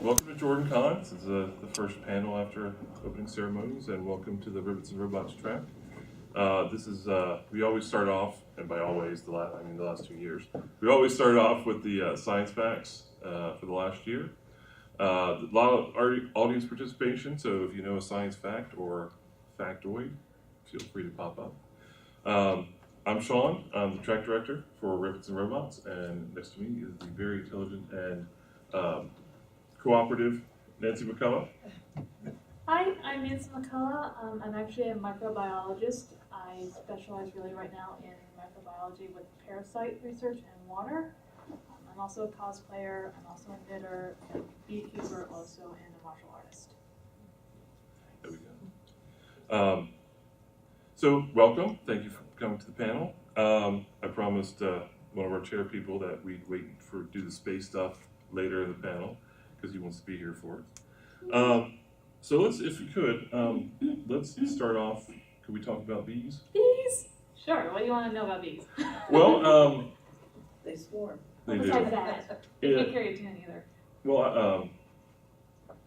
Welcome to JordanCon. This is the first panel after opening ceremonies, and welcome to the Rivets and Robots track. This is, we always start off, and by always, the last 2 years, we always start off with the science facts for the last year. A lot of audience participation, so if you know a science fact or factoid, feel free to pop up. I'm Sean. I'm the track director for Rivets and Robots, and next to me is the very intelligent and cooperative Nancy McCullough. Hi, I'm Nancy McCullough. I'm actually a microbiologist. I specialize really right now in microbiology with parasite research and water. I'm also a cosplayer, I'm also a knitter, a beekeeper, also, and a martial artist. There we go. So welcome. Thank you for coming to the panel. I promised one of our chair people that we'd wait for do the space stuff later in the panel because he wants to be here for it. So let's, if you could, let's start off. Could we talk about bees? Bees? Sure. What do you want to know about bees? Well, they swarm. They do. Besides that, they can't carry a tune either. Well,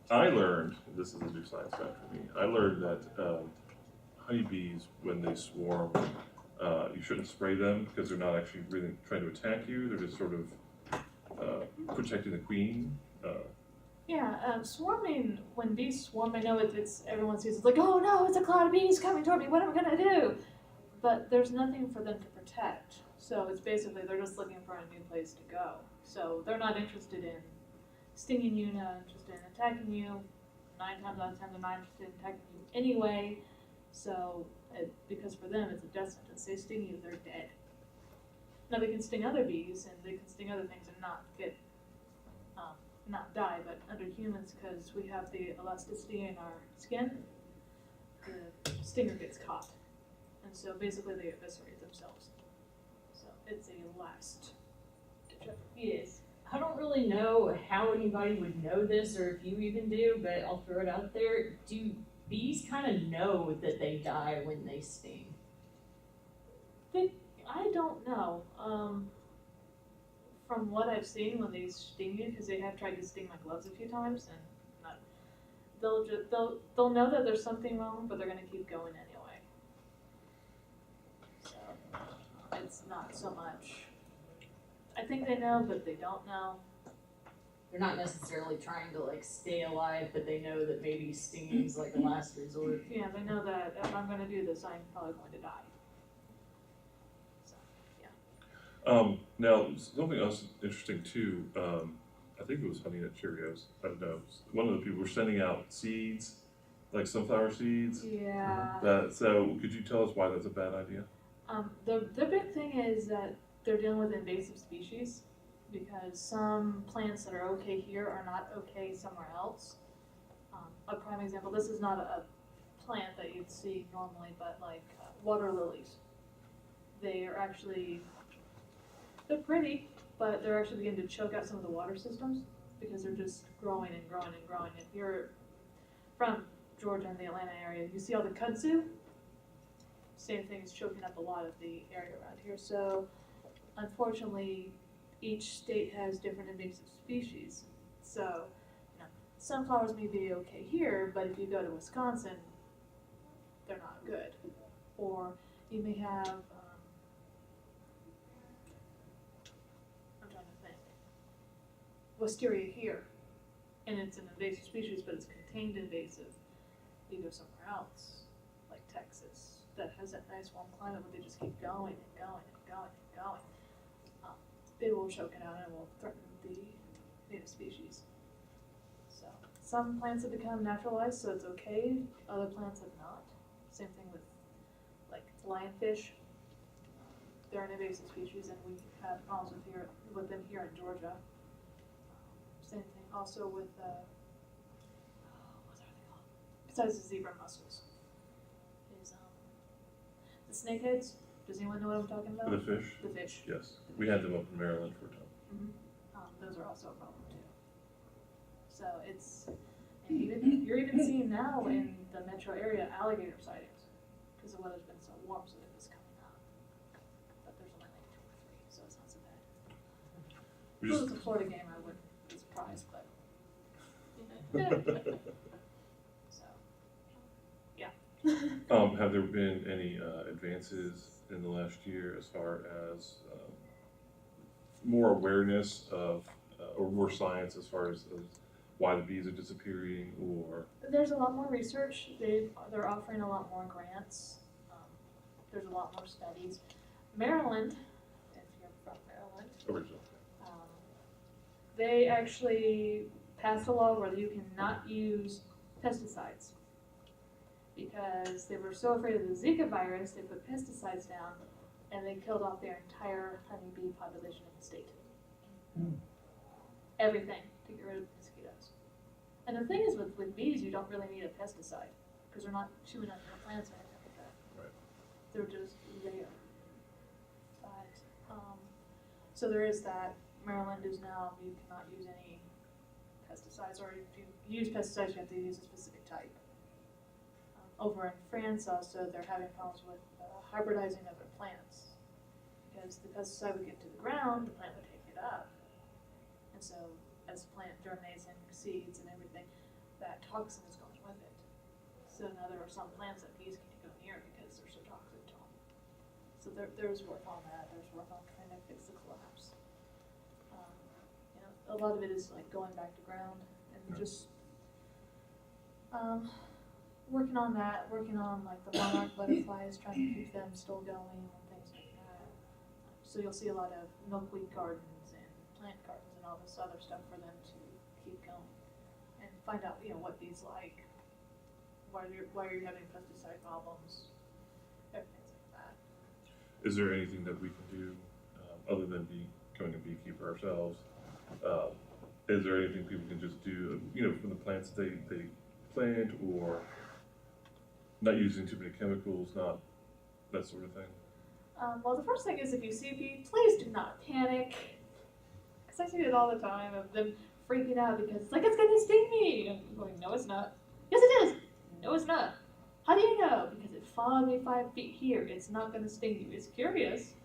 I learned, this is a new science fact for me, I learned that honeybees, when they swarm, you shouldn't spray them because they're not actually really trying to attack you. They're just sort of protecting the queen. Swarming, when bees swarm, I know it's everyone sees it's like, oh no, it's a cloud of bees coming toward me, what am I going to do? But there's nothing for them to protect. So it's basically, they're just looking for a new place to go. So they're not interested in stinging you, not interested in attacking you. 9 times out of 10, they're not interested in attacking you anyway. So, because for them, it's a death sentence. They sting you, they're dead. Now they can sting other bees, and they can sting other things and not get, not die, but under humans, because we have the elasticity in our skin, the stinger gets caught. And so basically they eviscerate themselves. So it's a last ditch effort. Yes. I don't really know how anybody would know this, or if you even do, but I'll throw it out there. Do bees kind of know that they die when they sting? I don't know. From what I've seen when they sting you, because they have tried to sting my gloves a few times, and they'll know that there's something wrong, but they're going to keep going anyway. So it's not so much. I think they know, but they don't know. They're not necessarily trying to like stay alive, but they know that maybe stinging is like a last resort. Yeah, they know that if I'm going to do this, I'm probably going to die. So, yeah. Now, something else interesting too, I think it was Honey Nut Cheerios, I don't know, one of the people were sending out seeds, like sunflower seeds. Yeah. So could you tell us why that's a bad idea? The big thing is that they're dealing with invasive species, because some plants that are okay here are not okay somewhere else. A prime example, this is not a plant that you'd see normally, but like water lilies. They're pretty, but they're actually beginning to choke out some of the water systems because they're just growing and growing and growing. If you're from Georgia and the Atlanta area, you see all the kudzu? Same thing is choking up a lot of the area around here. So unfortunately, each state has different invasive species. So, sunflowers may be okay here, but if you go to Wisconsin, they're not good. Or you may have, I'm trying to think, wisteria here, and it's an invasive species, but it's contained invasive. You go somewhere else, like Texas, that has that nice warm climate where they just keep going and going and going and going. They will choke it out and will threaten the native species. So some plants have become naturalized, so it's okay. Other plants have not. Same thing with like lionfish. They're an invasive species, and we have problems with them here in Georgia. Same thing also with what are they called? Besides the zebra mussels, is the snakeheads. Does anyone know what I'm talking about? The fish? The fish. Yes. We had them up in Maryland for a time. Mm-hmm. Those are also a problem too. So and you're even seeing now in the metro area alligator sightings because the weather's been so warm, so they're just coming out. But there's only like 2 or 3, so it's not so bad. If it was a Florida game, I wouldn't be surprised, but So, yeah. Have there been any advances in the last year as far as more awareness of, or more science as far as why the bees are disappearing, or? There's a lot more research. They're offering a lot more grants. There's a lot more studies. Maryland, if you're from Maryland, Original. they actually passed a law where you cannot use pesticides because they were so afraid of the Zika virus, they put pesticides down and they killed off their entire honeybee population in the state. Everything to get rid of mosquitoes. And the thing is with bees, you don't really need a pesticide because they're not chewing up your plants or anything like that. Right. They're just there. But, so there is that. Maryland is now, you cannot use any pesticides, or if you use pesticides, you have to use a specific type. Over in France also, they're having problems with hybridizing of their plants. Because the pesticide would get to the ground, the plant would take it up. And so, as the plant germinates and seeds and everything, that toxin is going with it. So now there are some plants that bees can't go near because they're so toxic to them. So there's work on that. There's work on trying to fix the collapse. A lot of it is like going back to ground and just working on that, working on like the monarch butterflies, trying to keep them still going and things like that. So you'll see a lot of milkweed gardens and plant gardens and all this other stuff for them to keep going and find out, what bees like, why you're having pesticide problems, everything like that. Is there anything that we can do other than becoming a beekeeper ourselves? Is there anything people can just do, from the plants they plant, or not using too many chemicals, not that sort of thing? Well, the first thing is if you see a bee, please do not panic. Because I see it all the time of them freaking out because it's like, it's going to sting me. And I'm going, no, it's not. Yes, it is. No, it's not. How do you know? Because it followed me 5 feet here. It's not going to sting you. It's curious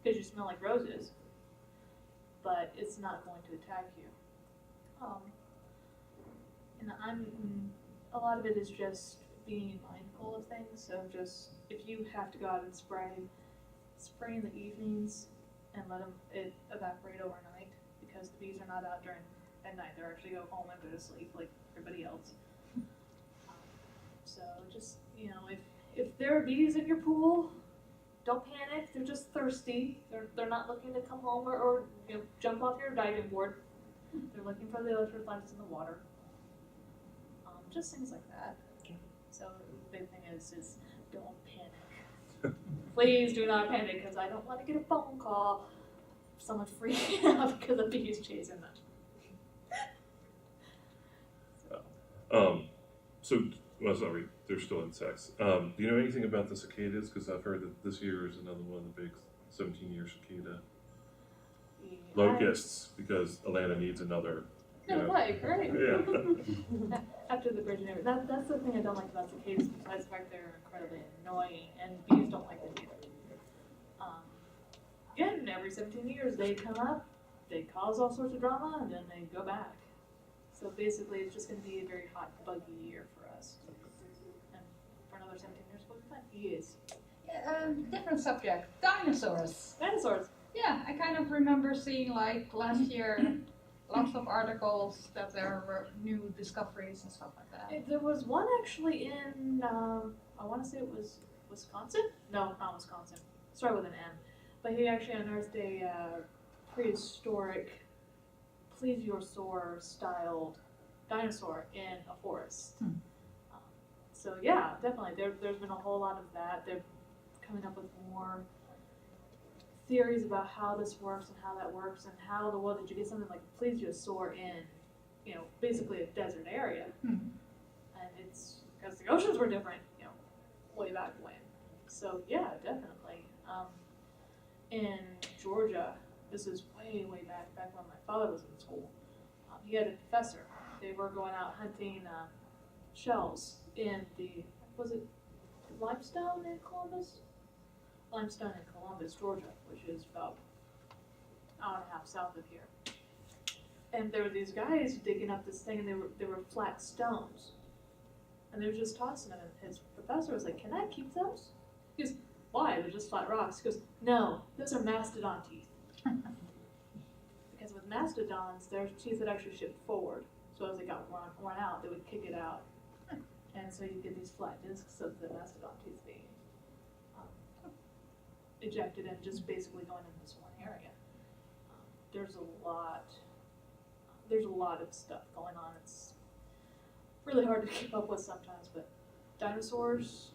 because you smell like roses. But it's not going to attack you. And a lot of it is just being mindful of things. So just, if you have to go out and spray in the evenings and let it evaporate overnight because the bees are not out at night. They actually go home and go to sleep like everybody else. So just, if there are bees in your pool, don't panic. They're just thirsty. They're not looking to come home or jump off your diving board. They're looking for the electrolytes in the water. Just things like that. So the big thing is don't panic. Please do not panic because I don't want to get a phone call. Someone freaking out because a bee is chasing them. Sorry, they're still insects. Do you know anything about the cicadas? Because I've heard that this year is another one of the big 17-year cicada locusts, because Atlanta needs another. Plague, right? Yeah. After the bridge and everything. That's the thing I don't like about cicadas, besides the fact they're incredibly annoying, and bees don't like them either. Again, every 17 years they come up, they cause all sorts of drama, and then they go back. So basically, it's just going to be a very hot, buggy year for us. And for another 17 years, we'll be fine. He is. Different subject. Dinosaurs. Dinosaurs. Yeah, I kind of remember seeing like last year lots of articles that there were new discoveries and stuff like that. There was one actually in, I want to say it was Wisconsin? No, not Wisconsin. Started with an M. But he actually unearthed a prehistoric plesiosaur-styled dinosaur in a forest. So yeah, definitely. There's been a whole lot of that. They're coming up with more theories about how this works and how that works and how the world did you get something like a plesiosaur in, basically a desert area. And it's because the oceans were different, way back when. So yeah, definitely. In Georgia, this is way back when my father was in school. He had a professor. They were going out hunting shells in was it limestone in Columbus? Limestone in Columbus, Georgia, which is about an hour and a half south of here. And there were these guys digging up this thing, and they were flat stones. And they were just tossing them, and his professor was like, "Can I keep those?" He goes, "Why? They're just flat rocks." He goes, "No, those are mastodon teeth." Because with mastodons, their teeth would actually shift forward. So as they got worn out, they would kick it out. And so you get these flat discs of the mastodon teeth being ejected and just basically going in this one area. There's a lot of stuff going on. It's really hard to keep up with sometimes, but dinosaurs,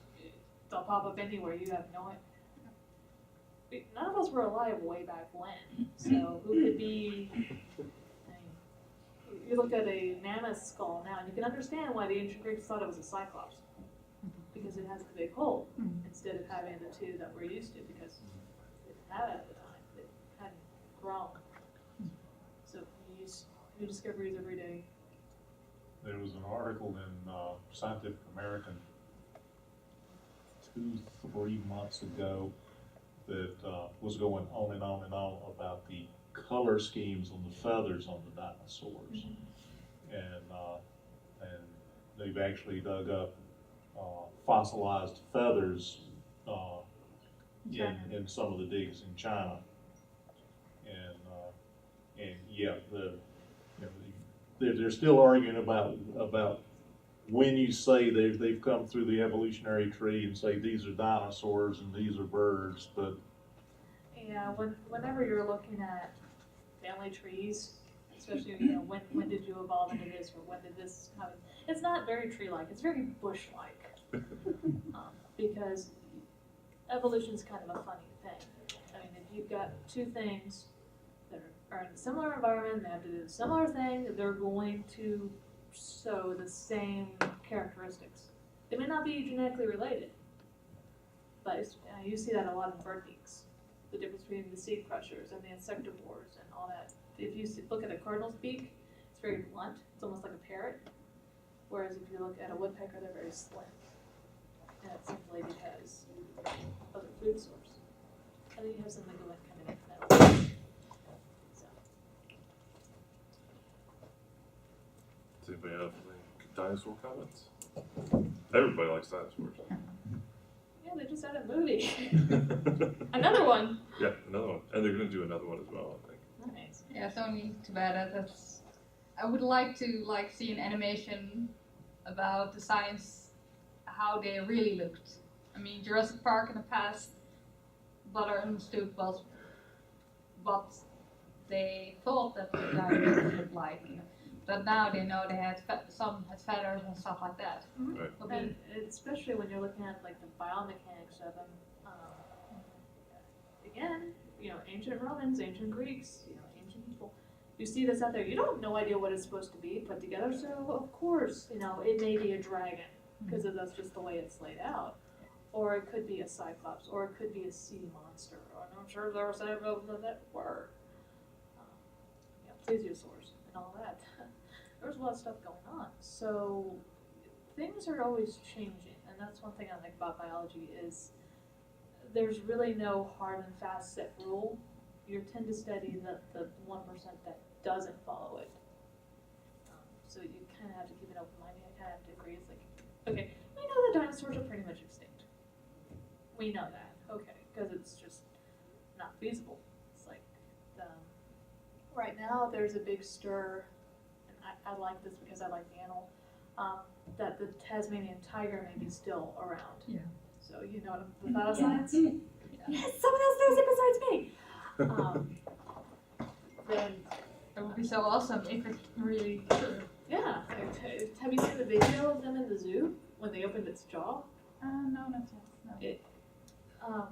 they'll pop up anywhere. You have no idea. None of us were alive way back when, so who could be? I mean, you look at a mammoth skull now, and you can understand why the ancient Greeks thought it was a cyclops, because it has the big hole instead of having the two that we're used to, because they didn't have it at the time. It hadn't grown. So new discoveries every day. There was an article in Scientific American 2-3 months ago that was going on and on and on about the color schemes on the feathers on the dinosaurs. And they've actually dug up fossilized feathers in some of the digs in China. And yeah, they're still arguing about when you say they've come through the evolutionary tree and say these are dinosaurs and these are birds, but yeah, whenever you're looking at family trees, especially when did you evolve into this, or when did this happen? It's not very tree-like; it's very bush-like, because evolution's kind of a funny thing. I mean, if you've got two things that are in a similar environment, they have to do a similar thing, they're going to show the same characteristics. They may not be genetically related, but you see that a lot in bird beaks. The difference between the seed crushers and the insectivores and all that. If you look at a cardinal's beak, it's very blunt. It's almost like a parrot. Whereas if you look at a woodpecker, they're very slim. And it's simply because of the food source. And then you have something going coming in from that. So. Does anybody have any dinosaur comments? Everybody likes dinosaurs. Yeah, they just had a movie. Another one. Yeah, another one. And they're going to do another one as well, I think. Nice. Yeah, it's only too bad that's. I would like to see an animation about the science, how they really looked. I mean, Jurassic Park in the past, what I understood was what they thought that the dinosaurs looked like. But now they know they had some had feathers and stuff like that. Right. And especially when you're looking at like the biomechanics of them. Again, ancient Romans, ancient Greeks, ancient people. You see this out there. You don't have no idea what it's supposed to be put together. So of course, it may be a dragon because that's just the way it's laid out, or it could be a cyclops, or it could be a sea monster. Or I'm sure there were several that were plesiosaurs and all that. There's a lot of stuff going on. So things are always changing, and that's one thing I like about biology is there's really no hard and fast set rule. You tend to study the 1% that doesn't follow it. So you kind of have to keep an open mind. You kind of have to agree. It's like, okay, we know the dinosaurs are pretty much extinct. We know that, okay, because it's just not feasible. It's like right now there's a big stir. I like this because I like the animal, that the Tasmanian tiger may be still around. Yeah. So you know the thought of science? Yeah. Yes, someone else knows it besides me. Then It would be so awesome if it's really true. yeah. Have you seen the video of them in the zoo when they opened its jaw? No, not yet. No.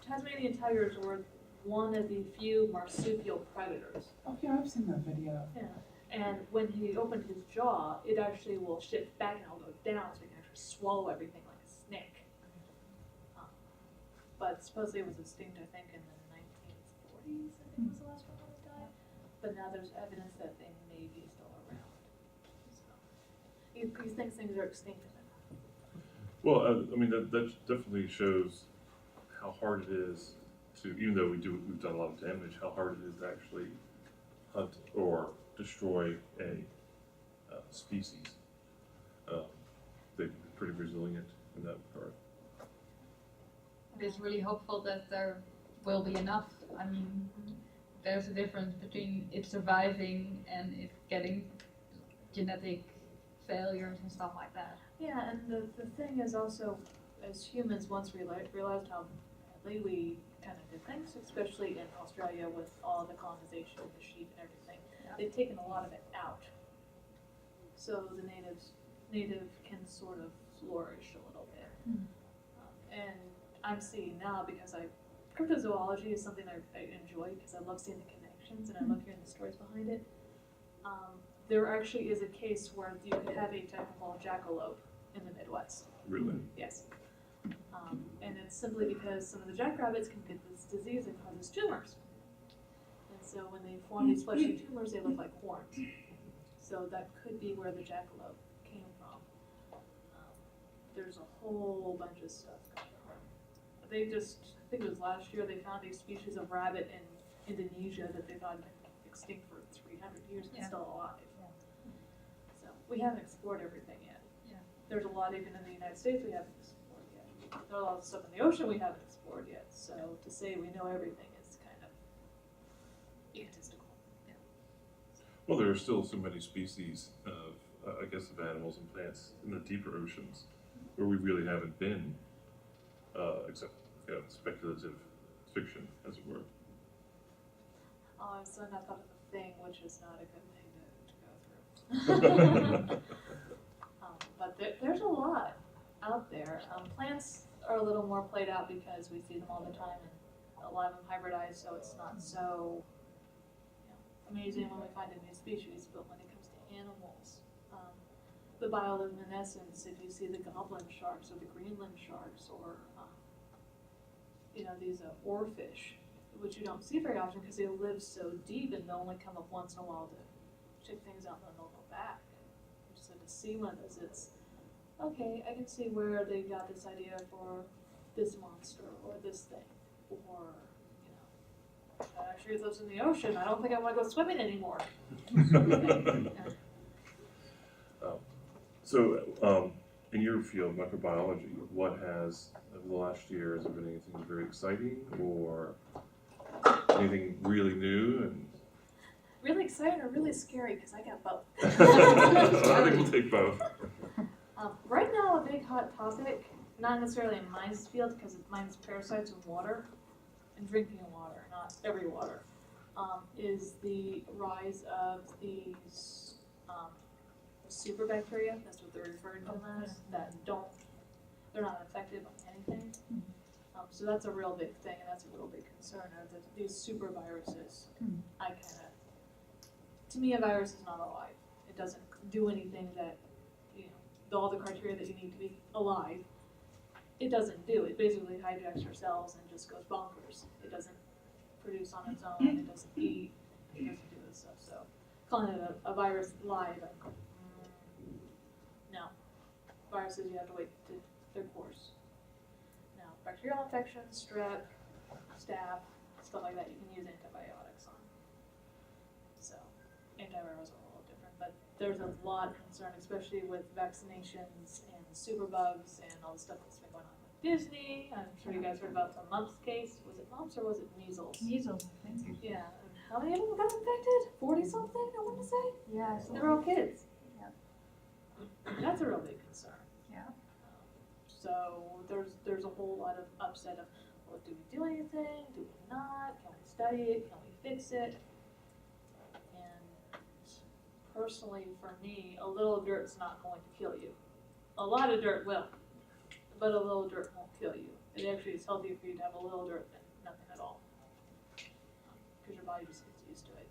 Tasmanian tigers were one of the few marsupial predators. Oh yeah, I've seen that video. Yeah. And when he opened his jaw, it actually will shift back and it'll go down so he can actually swallow everything like a snake. But supposedly it was extinct, I think, in the 1940s, I think was the last one that died. But now there's evidence that they may be still around. So, you think things are extinct in it? Well, I mean, that definitely shows how hard it is to, even though we've done a lot of damage, how hard it is to actually hunt or destroy a species. They've been pretty resilient in that regard. It's really hopeful that there will be enough. I mean, there's a difference between it surviving and it getting genetic failures and stuff like that. Yeah, and the thing is also, as humans, once we realized how badly we kind of did things, especially in Australia with all the colonization of the sheep and everything, they've taken a lot of it out. So the native can sort of flourish a little bit. And I'm seeing now, because cryptozoology is something I enjoy because I love seeing the connections and I love hearing the stories behind it. There actually is a case where you could have a technical jackalope in the Midwest. Really? Yes. And it's simply because some of the jackrabbits can get this disease that causes tumors. And so when they form these fleshy tumors, they look like horns. So that could be where the jackalope came from. There's a whole bunch of stuff going on. They just, I think it was last year, they found a species of rabbit in Indonesia that they thought had been extinct for 300 years and still alive. So we haven't explored everything yet. There's a lot even in the United States we haven't explored yet. There's a lot of stuff in the ocean we haven't explored yet. So to say we know everything is kind of egotistical. Well, there are still so many species of, I guess, of animals and plants in the deeper oceans where we really haven't been, except speculative fiction, as it were. So I thought of a thing, which is not a good thing to go through. But there's a lot out there. Plants are a little more played out because we see them all the time, and a lot of them hybridize, so it's not so amazing when we find a new species. But when it comes to animals, the bioluminescence, if you see the goblin sharks or the Greenland sharks, or these oarfish, which you don't see very often because they live so deep and they'll only come up once in a while to check things out and then they'll go back. So to see one of those, it's okay, I can see where they got this idea for this monster or this thing, or that actually lives in the ocean. I don't think I want to go swimming anymore. So, in your field, microbiology, what has, over the last year, has there been anything very exciting or anything really new? And really exciting or really scary, because I got both. I think we'll take both. Right now, a big hot topic, not necessarily in mine's field, because mine's parasites of water and drinking water, not every water, is the rise of these super bacteria, that's what they're referring to them as, that they're not affected by anything. So that's a real big thing, and that's a real big concern, are that these super viruses. To me, a virus is not alive. It doesn't do anything that, all the criteria that you need to be alive, it doesn't do. It basically hijacks your cells and just goes bonkers. It doesn't produce on its own, it doesn't eat, it doesn't do this stuff. So calling it a virus live, no. Viruses, you have to wait to their course. Now, bacterial infections, strep, staph, stuff like that, you can use antibiotics on. So, antivirals are a little different, but there's a lot of concern, especially with vaccinations and superbugs and all the stuff that's been going on with Disney. I'm sure you guys heard about the mumps case. Was it mumps or was it measles? Measles, I think. Yeah. And how many of them got infected? 40-something, I want to say? Yeah. And they're all kids. Yeah. That's a real big concern. Yeah. So there's a whole lot of upset of, well, do we do anything? Do we not? Can we study it? Can we fix it? And personally, for me, a little dirt's not going to kill you. A lot of dirt will, but a little dirt won't kill you. It actually is healthier for you to have a little dirt than nothing at all, because your body just gets used to it.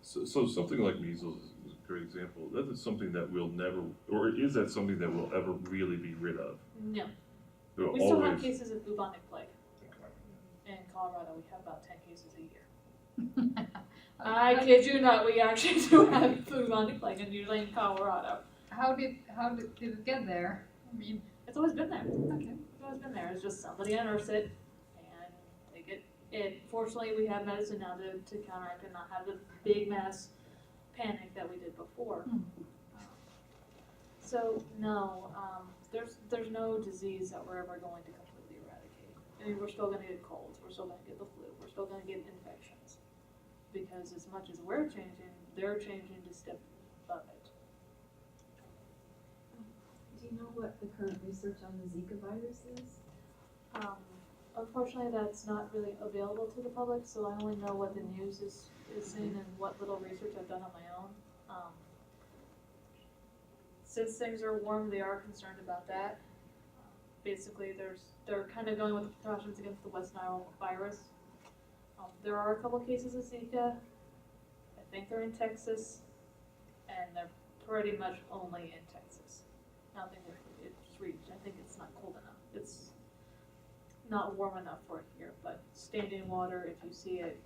So something like measles is a great example. That is something that will never, or is that something that will ever really be rid of? No. There will We still have always. cases of bubonic plague. In Colorado, we have about 10 cases a year. I kid you not, we actually do have bubonic plague, and usually in Colorado. How did it get there? I mean, It's always been there. okay. It's always been there. It's just somebody unearths it, and they get And fortunately, we have medicine now to counteract and not have the big mass panic that we did before. So no, there's no disease that we're ever going to completely eradicate. I mean, we're still going to get colds, we're still going to get the flu, we're still going to get infections, because as much as we're changing, they're changing to step above it. Do you know what the current research on the Zika virus is? Unfortunately, that's not really available to the public, so I only know what the news is saying and what little research I've done on my own. Since things are warm, they are concerned about that. Basically, they're kind of going with the precautions against the West Nile virus. There are a couple cases of Zika. I think they're in Texas, and they're pretty much only in Texas. I don't think it's reached. I think it's not cold enough. It's not warm enough for it here, but standing water, if you see it,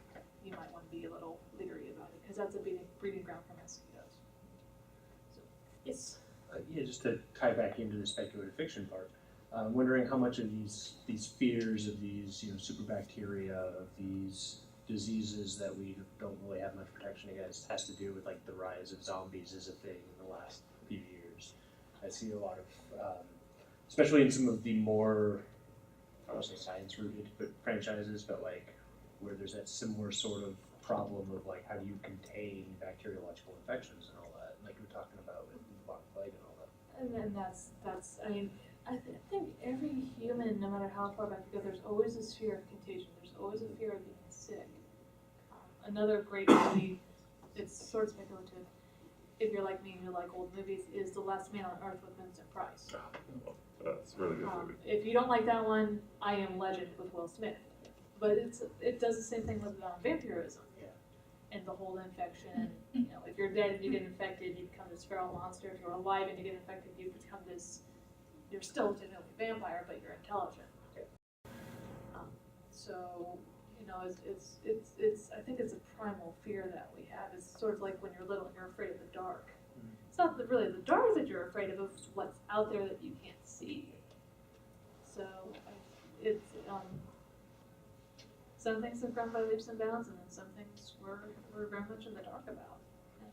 you might want to be a little leery about it, because that's a breeding ground for mosquitoes. So it's yeah, just to tie back into the speculative fiction part, I'm wondering how much of these fears of these superbacteria, of these diseases that we don't really have much protection against, has to do with like the rise of zombies as a thing in the last few years. I see a lot of, especially in some of the more, I don't want to say science-rooted, but franchises, but like where there's that similar sort of problem of like how do you contain bacteriological infections and all that, like we were talking about with bubonic plague and all that. And then that's I mean, I think every human, no matter how far back you go, there's always this fear of contagion. There's always a fear of being sick. Another great movie, it's sort of speculative, if you're like me and you like old movies, is The Last Man on Earth with Vincent Price. That's a really good movie. If you don't like that one, I Am Legend with Will Smith. But it does the same thing with vampirism. Yeah. And the whole infection. If you're dead and you get infected, you become this feral monster. If you're alive and you get infected, you become this. You're still technically a vampire, but you're intelligent. Okay. So it's I think it's a primal fear that we have. It's sort of like when you're little and you're afraid of the dark. It's not really the dark that you're afraid of, it's what's out there that you can't see. So it's some things have grown by leaps and bounds, and then some things we're very much in the dark about. And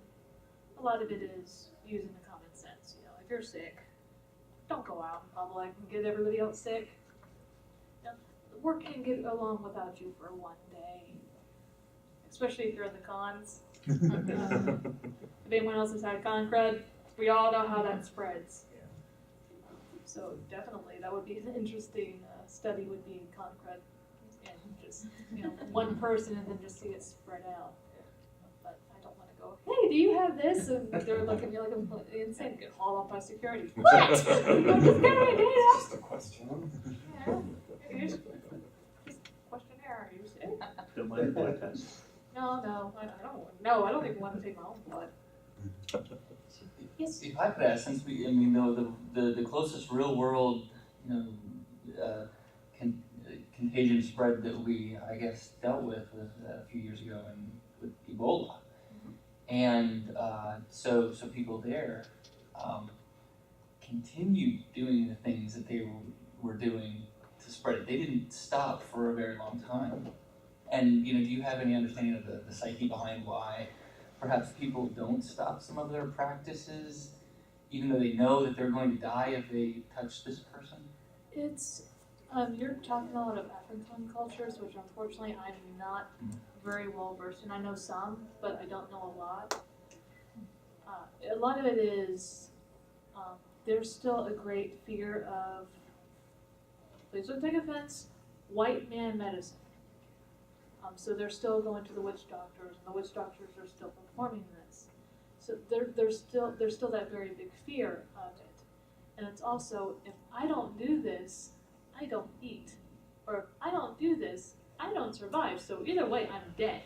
a lot of it is using the common sense. If you're sick, don't go out in public and get everybody else sick. The work can't get along without you for one day, especially if you're in the cons. If anyone else has had con crud, we all know how that spreads. Yeah. So definitely, that would be an interesting study. Would be con crud, and just one person, and then just see it spread out. But I don't want to go. Hey, do you have this? And they're looking at me like I'm insane. Get hauled off by security. What? What's this good idea? Just a question. Yeah. Just questionnaire. Are you sick? Don't mind the blood test. No, I don't even want to take my own blood. Yes. If I could ask, since the closest real world, contagion spread that we, I guess, dealt with was a few years ago with Ebola, and so people there continued doing the things that they were doing to spread it. They didn't stop for a very long time. And do you have any understanding of the psyche behind why perhaps people don't stop some of their practices, even though they know that they're going to die if they touch this person? It's you're talking a lot of African cultures, which unfortunately I'm not very well versed in. I know some, but I don't know a lot. A lot of it is there's still a great fear of, please don't take offense, white man medicine. So they're still going to the witch doctors, and the witch doctors are still performing this. So there's still that very big fear of it. And it's also, if I don't do this, I don't eat. Or if I don't do this, I don't survive. So either way, I'm dead.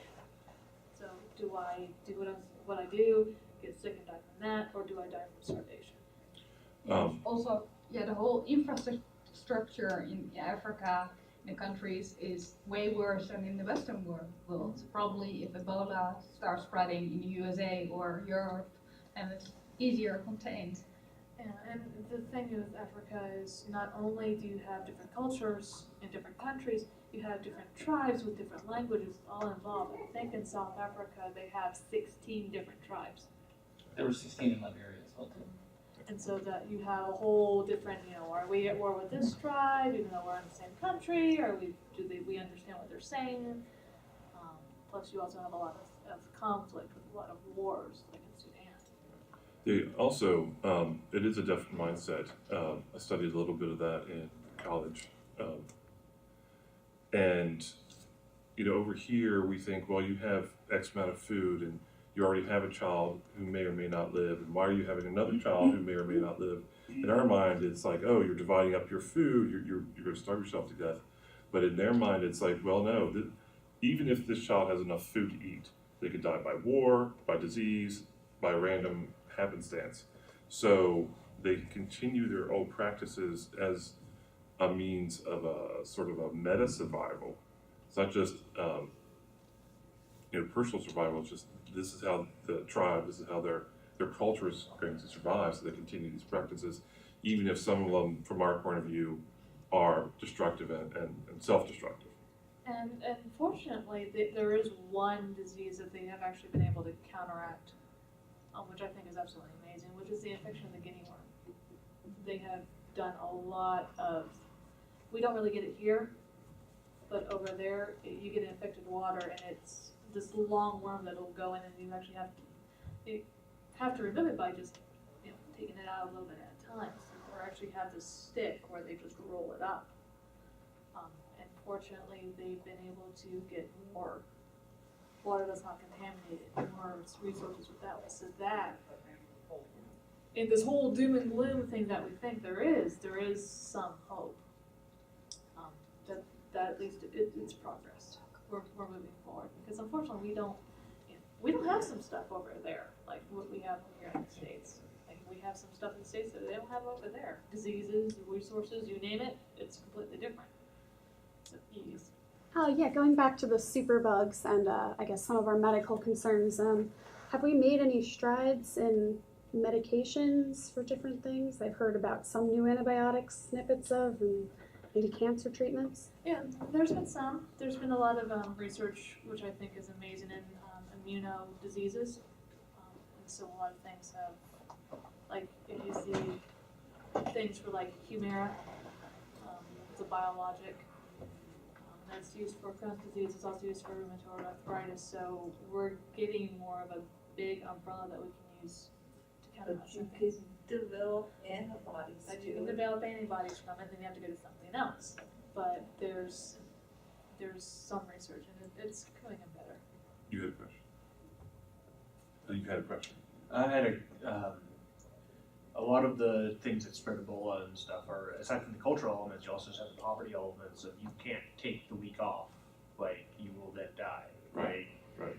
So do I do what I do, get sick and die from that, or do I die from starvation? Also, the whole infrastructure in Africa, in the countries, is way worse than in the Western world. Probably if Ebola starts spreading in the USA or Europe, and it's easier contained. Yeah, and the thing with Africa is not only do you have different cultures in different countries, you have different tribes with different languages all involved. I think in South Africa they have 16 different tribes. There were 16 in Liberia as well too. And so that you have a whole different, are we at war with this tribe, even though we're in the same country, or we understand what they're saying? Plus you also have a lot of conflict with a lot of wars, like in Sudan. They also, it is a different mindset. I studied a little bit of that in college. And, over here we think, well, you have X amount of food and you already have a child who may or may not live, and why are you having another child who may or may not live? In our mind, it's like, oh, you're dividing up your food, you're going to starve yourself to death. But in their mind, it's like, well, no, even if this child has enough food to eat, they could die by war, by disease, by random happenstance. So they continue their old practices as a means of a sort of a meta survival. It's not just personal survival. It's just this is how the tribe, this is how their culture is going to survive. So they continue these practices, even if some of them, from our point of view, are destructive and self-destructive. And fortunately, there is one disease that they have actually been able to counteract, which I think is absolutely amazing, which is the infection of the guinea worm. They have done a lot of, we don't really get it here, but over there, you get infected water, and it's this long worm that'll go in, and you actually have to remove it by just taking it out a little bit at a time. So they actually have this stick where they just roll it up. And fortunately, they've been able to get more water that's not contaminated, more resources with that. So that, in this whole doom and gloom thing that we think there is some hope. That at least it's progress. We're moving forward, because unfortunately we don't have some stuff over there like what we have here in the States. Like we have some stuff in the States that they don't have over there. Diseases, resources, you name it, it's completely different. So ease. Yeah, going back to the superbugs and I guess some of our medical concerns, have we made any strides in medications for different things? I've heard about some new antibiotics snippets of, and maybe cancer treatments. Yeah, there's been some. There's been a lot of research, which I think is amazing, in immuno diseases. And so a lot of things have, like if you see things for like Humira, it's a biologic. That's used for Crohn's disease. It's also used for rheumatoid arthritis. So we're getting more of a big umbrella that we can use to counteract some things. Develop antibodies. But you can develop antibodies from it, then you have to go to something else. But there's some research, and it's coming in better. You had a question? You had a question? I had a lot of the things that spread Ebola and stuff are, aside from the cultural elements, you also have the poverty elements of you can't take the week off, like you will then die, right? Right.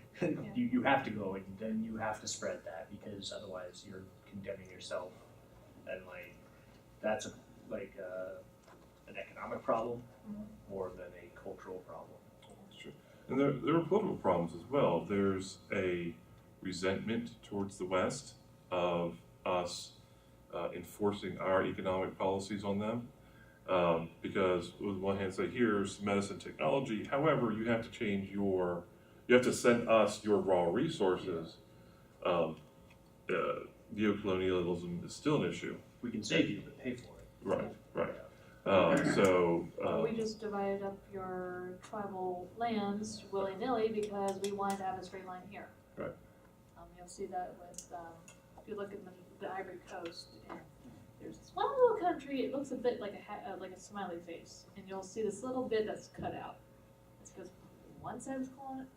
You have to go, and then you have to spread that, because otherwise you're condemning yourself, and like that's an economic problem more than a cultural problem. That's true. And there are political problems as well. There's a resentment towards the West of us enforcing our economic policies on them, because with one hand say, here's medicine technology, however, you have to send us your raw resources. Neocolonialism is still an issue. We can save you, but pay for it. Right. We just divided up your tribal lands willy-nilly because we wanted to have a straight line here. Right. You'll see that with, if you look at the Ivory Coast, and there's this one little country, it looks a bit like a smiley face, and you'll see this little bit that's cut out. It's because one side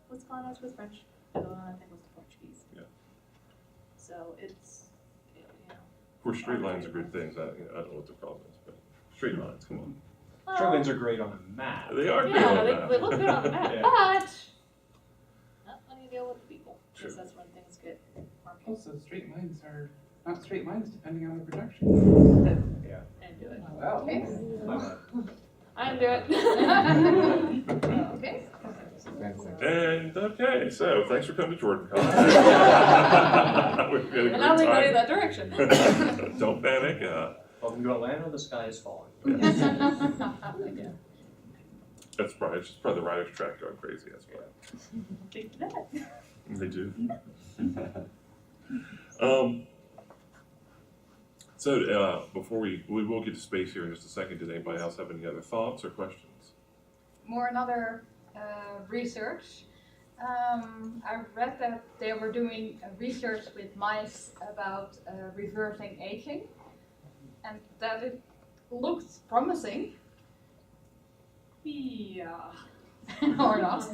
was colonized with French, the other one I think was the Portuguese. Yeah. So it's, Of course, straight lines are good things. I don't know what the problem is, but straight lines, come on. Straight lines are great on a map. They are good. Yeah, on that. they look good on the map, Yeah. but not when you deal with the people, because Sure. that's when things get murky. Also, straight lines are not straight lines depending on the projection. Yeah. And do it. Wow. Okay. My bad. I do it. Okay. And okay, so thanks for coming to JordanCon. We've had a And I'll leave great in that direction. time. Don't panic. Welcome to Atlanta, the sky is falling. That's probably, it's just probably the writer's track going crazy, that's why. Think of that. They do. Before we will get to space here in just a second, did anybody else have any other thoughts or questions? More another research. I read that they were doing research with mice about reversing aging, and that it looks promising. Yeah. Or not.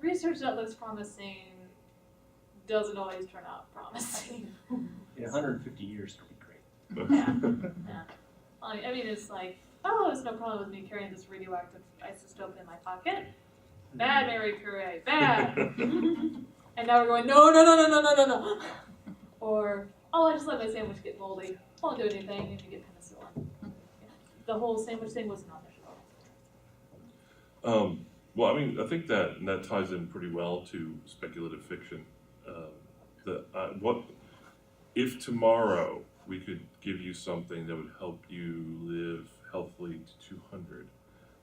Research that looks promising doesn't always turn out promising. In 150 years, it'll be great. Yeah. I mean, it's like, oh, there's no problem with me carrying this radioactive isotope in my pocket. Bad, Mary Curie, bad. And now we're going, no. Or, oh, I just let my sandwich get moldy. Won't do anything if you get penicillin. The whole sandwich thing wasn't on there at all. Well, I mean, I think that ties in pretty well to speculative fiction. What if tomorrow we could give you something that would help you live healthily to 200?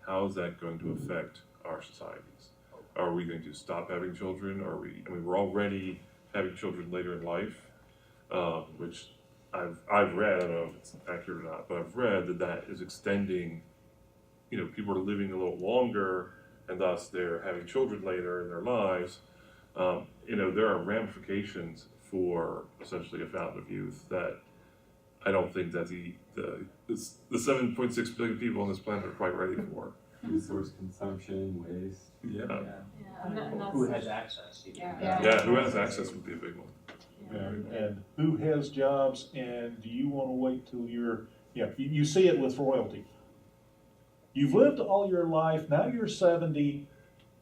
How is that going to affect our societies? Are we going to stop having children? We're already having children later in life, which I've read, I don't know if it's accurate or not, but I've read that is extending, people are living a little longer, and thus they're having children later in their lives. There are ramifications for essentially a fountain of youth that I don't think that the 7.6 billion people on this planet are quite ready for. Resource consumption, waste. Yeah. And that's Who has access? Yeah, who has access would be a big one. And who has jobs, and do you want to wait till you see it with royalty. You've lived all your life, now you're 70,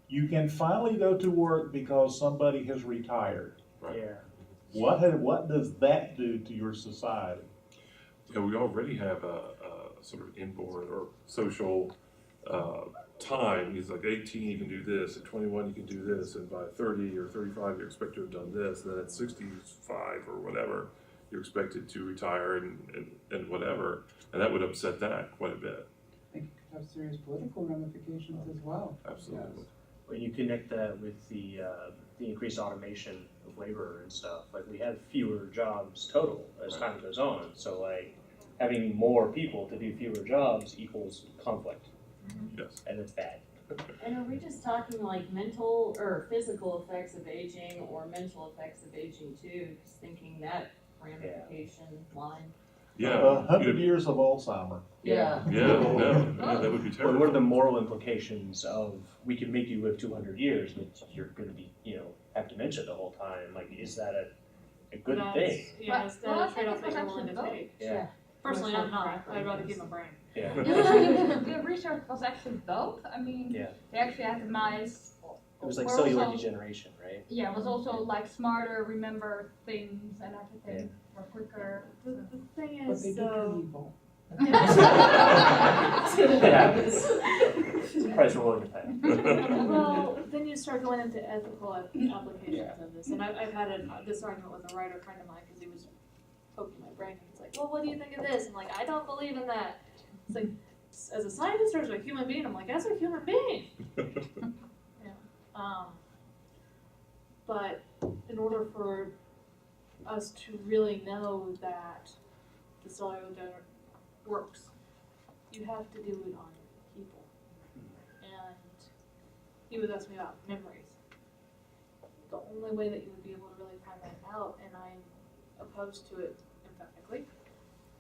you can finally go to work because somebody has retired. Right. Yeah. What does that do to your society? Yeah, we already have a sort of inborn or social time. He's like 18, you can do this. At 21, you can do this. And by 30 or 35, you're expected to have done this. And then at 65 or whatever, you're expected to retire and whatever. And that would upset that quite a bit. I think it could have serious political ramifications as well. Absolutely. Yes. When you connect that with the increased automation of labor and stuff, like we have fewer jobs total as time goes on. So like having more people to do fewer jobs equals conflict. Yes. And it's bad. And are we just talking like mental or physical effects of aging or mental effects of aging too? Just thinking that ramification line. Yeah. 100 years of Alzheimer. Yeah. That would be terrible. Well, what are the moral implications of we can make you live 200 years, but you're going to be, have dementia the whole time? Like, is that a good thing? Yeah, it's Well, I the think trade-off it that was you're willing to actually take. Yeah. Personally, I'm not. I'd rather keep my brain. Yeah. The research was actually both. I mean, Yeah. they actually had the mice. It was like were cellular also- degeneration, right? Yeah, it was also like smarter, remember things and everything, or quicker. The thing But is, they so... become evil. The price we're willing to pay. Well, then you start going into ethical applications of this. And I've had this argument with a writer friend of mine because he was poking my brain. He's like, well, what do you think of this? I'm like, I don't believe in that. It's like, as a scientist or as a human being? I'm like, as a human being. But in order for us to really know that the cellular donor works, you have to do it on people. And he was asking me about memories. The only way that you would be able to really find that out, and I'm opposed to it emphatically,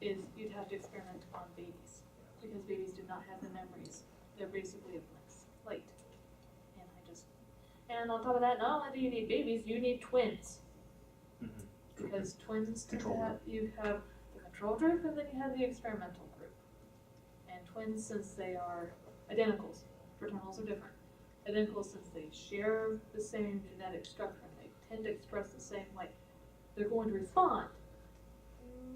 is you'd have to experiment on babies. Because babies do not have the memories. They're basically a blank slate. And on top of that, not only do you need babies, you need twins. Because twins tend to have, you have the control group and then you have the experimental group. And twins, since they are identicals, fraternals are different. Identicals, since they share the same genetic structure and they tend to express the same way, they're going to respond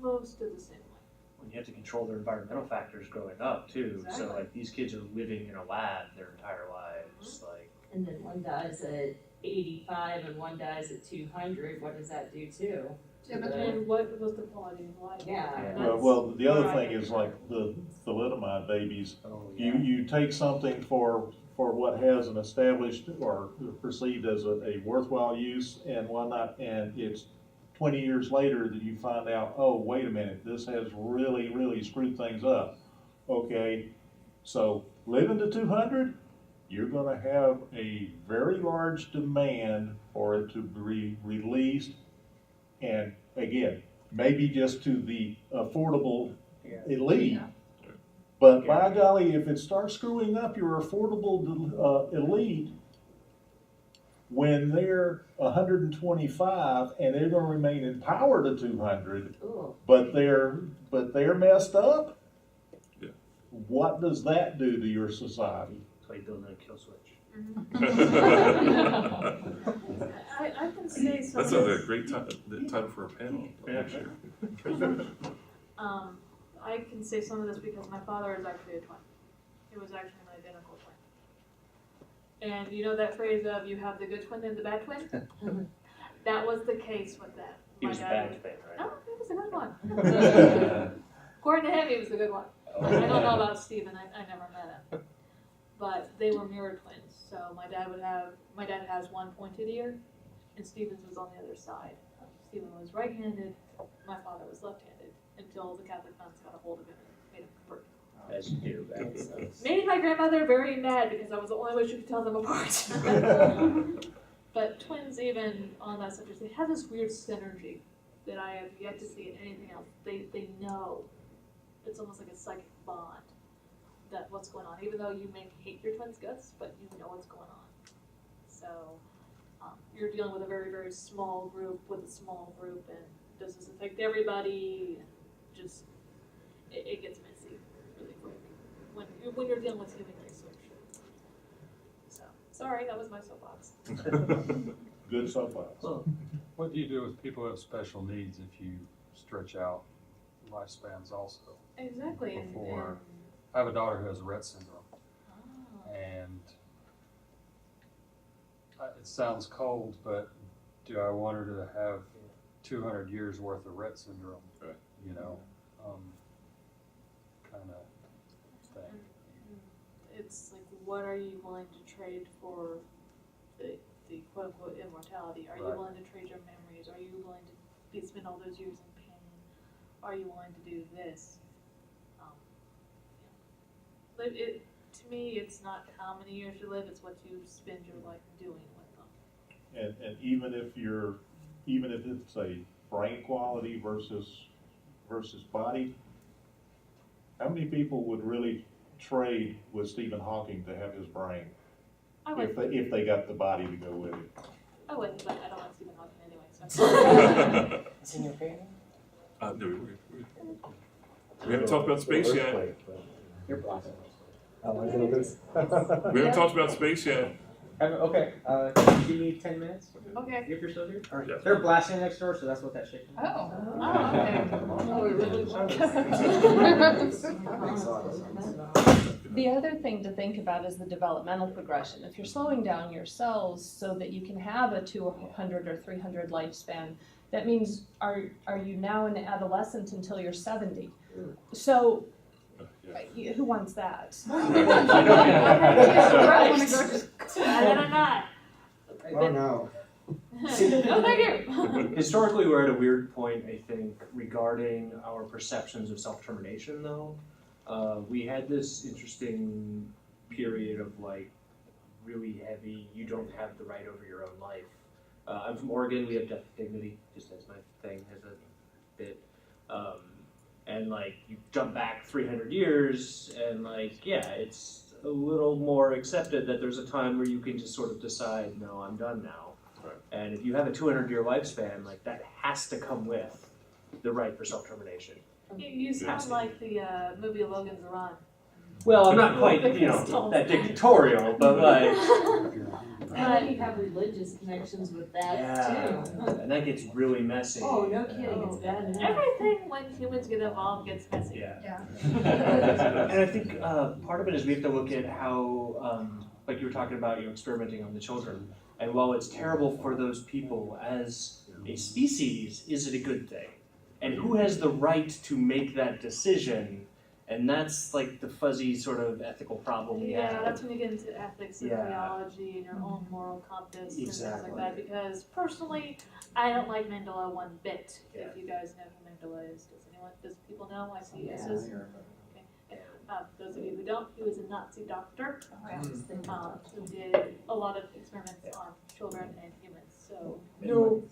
most of the same way. When you have to control their environmental factors growing up too. Exactly. So like these kids are living in a lab their entire lives. Like. And then one dies at 85 and one dies at 200. What does that do too? And what was the quality of life? Yeah. Well, the other thing is like the thalidomide babies. Oh, yeah. You take something for what has an established or perceived as a worthwhile use and whatnot, and it's 20 years later that you find out, oh, wait a minute, this has really, really screwed things up. Okay, so living to 200, you're gonna have a very large demand for it to be released, and again, maybe just to the affordable elite. Yeah. But by golly, if it starts screwing up your affordable elite, when they're 125 and they're going to remain in power to 200, but they're messed up, yeah. What does that do to your society? Play building a kill switch. I can say some That's of a this. great time for a panel. Yeah. I can say some of this because my father is actually a twin. He was actually an identical twin. And you know that phrase of you have the good twin and the bad twin? That was the case with that. He My was a dad bad twin, right? No, he was a good one. According to him, he was a good one. I don't know about Stephen. I never met him. But they were mirror twins. So my dad has one pointed ear, and Stephen's was on the other side. Stephen was right-handed. My father was left-handed until the Catholic nuns got a hold of him and made him convert. As you do. That's Made my grandmother very mad because I was the only way she could tell them apart. But twins, even on that subject, they have this weird synergy that I have yet to see in anything else. They know. It's almost like a psychic bond that what's going on. Even though you may hate your twin's guts, but you know what's going on. So you're dealing with a very, very small group with a small group, and does this affect everybody? Just it gets messy really quick when you're dealing with human research. So sorry, that was my soapbox. Good soapbox. What do you do with people who have special needs if you stretch out lifespans also? Exactly. Before, I have a daughter who has Rett syndrome, and it sounds cold, but do I want her to have 200 years worth of Rett syndrome? Right. You know, kind of thing. It's like, what are you willing to trade for the quote unquote immortality? Are you Right. willing to trade your memories? Are you willing to spend all those years in pain? Are you willing to do this? But to me, it's not how many years you live; it's what you spend your life doing with them. And even if it's a brain quality versus body, how many people would really trade with Stephen Hawking to have his brain I would. if they got the body to go with it? I would, but I don't like Stephen Hawking anyway. So. It's in your family? No, we haven't talked about space yet. You're blasting. Oh, is it a loose? We haven't talked about space yet. Okay, give me 10 minutes. Okay. If you're still here. All right. Yes. They're blasting next door, so that's what that shaking. Oh. The other thing to think about is the developmental progression. If you're slowing down your cells so that you can have a 200 or 300 lifespan, that means are you now an adolescent until you're 70? So who wants that? I'm not. Oh no. No, thank you. Historically, we're at a weird point, I think, regarding our perceptions of self-termination, though. We had this interesting period of, like, really heavy, you don't have the right over your own life. I'm from Oregon, we have death with dignity, just as my thing has a bit. And, like, you jump back 300 years, and, like, yeah, it's a little more accepted that there's a time where you can just sort of decide, no, I'm done now. Right. And if you have a 200-year lifespan, like, that has to come with the right for self-termination. You sound like the movie Logan's Run. Well, I'm not quite, that dictatorial, but, like... And you have religious connections with that too. And that gets really messy. Oh, no kidding, it's bad enough. Everything when humans get involved gets messy. Yeah. And I think part of it is we have to look at how, like you were talking about, experimenting on the children. And while it's terrible for those people, as a species, is it a good thing? And who has the right to make that decision? And that's like the fuzzy sort of ethical problem we have. Yeah, that's when you get into ethics and Yeah. theology and your own moral compass and things Exactly. like that. Because personally, I don't like Mandela one bit. Yeah. If you guys know who Mandela is, does people know? I see Yeah. yeses. Okay. Those of you who don't, he was a Nazi doctor who did a lot of experiments on children and humans. So no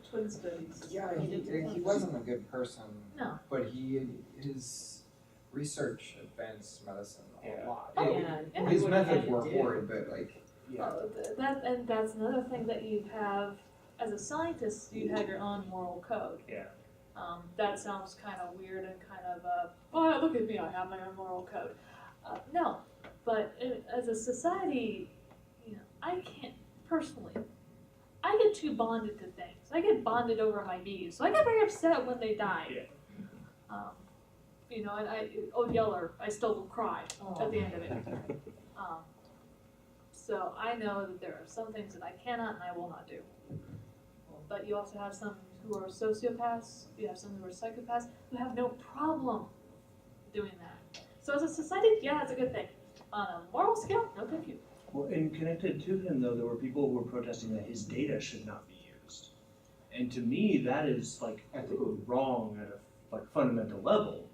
twin studies. Yeah, he wasn't a good person. No. But his research advanced medicine a lot. Oh, Yeah. His methods were horrid, but like. That's another thing that you have as a scientist. You have your own moral code. Yeah. That sounds kind of weird and kind of oh, look at me, I have my own moral code. No, but as a society, I can't personally. I get too bonded to things. I get bonded over my bees, so I get very upset when they die. Yeah. And Yeller, I still will cry at the end of it. So I know that there are some things that I cannot and I will not do. But you also have some who are sociopaths, you have some who are psychopaths, who have no problem doing that. So as a society, yeah, it's a good thing. On a moral scale, no thank you. Well, and connected to him, though, there were people who were protesting that his data should not be used. And to me, that is, like, ethically wrong at a fundamental level.